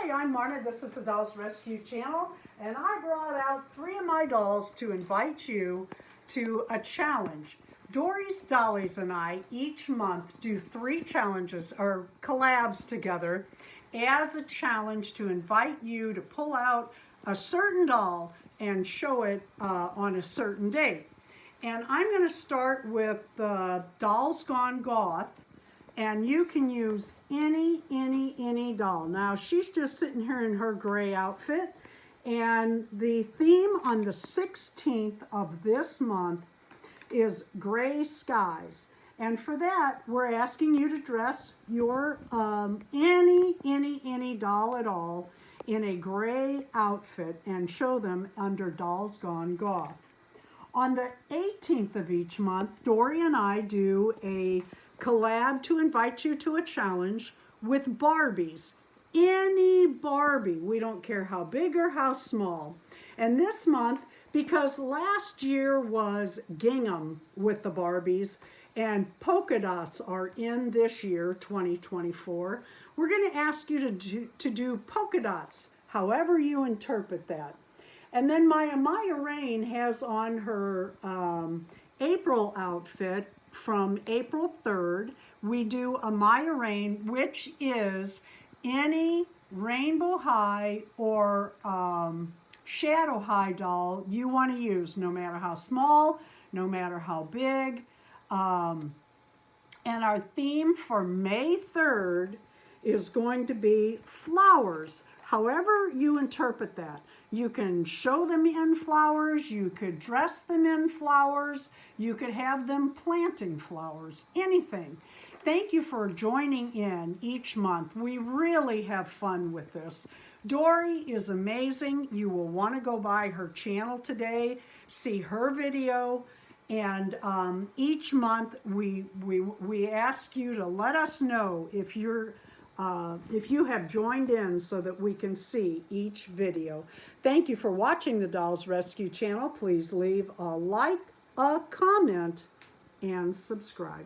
Hi, I'm Marna. This is the Dolls Rescue Channel, and I brought out 3 of my dolls to invite you to a challenge. Dory's Dollies and I each month do 3 challenges or collabs together as a challenge to invite you to pull out a certain doll and show it on a certain date. And I'm going to start with Dolls Gone Goth. And you can use any doll. Now, she's just sitting here in her gray outfit. And the theme on the 16th of this month is gray skies. And for that, we're asking you to dress your any doll at all in a gray outfit and show them under Dolls Gone Goth. On the 18th of each month, Dory and I do a collab to invite you to a challenge with Barbies. Any Barbie, we don't care how big or how small. And this month, because last year was gingham with the Barbies and polka dots are in this year, 2024, we're going to ask you to do polka dots, however you interpret that. And then my Amaya Raine has on her April outfit from April 3rd. We do Amaya Raine, which is any rainbow high or shadow high doll you want to use, no matter how small, no matter how big. And our theme for May 3rd is going to be flowers, however you interpret that. You can show them in flowers, you could dress them in flowers, you could have them planting flowers, anything. Thank you for joining in each month. We really have fun with this. Dory is amazing. You will want to go by her channel today, see her video, and each month we ask you to let us know if you have joined in so that we can see each video. Thank you for watching the Dolls Rescue Channel. Please leave a like, a comment, and subscribe.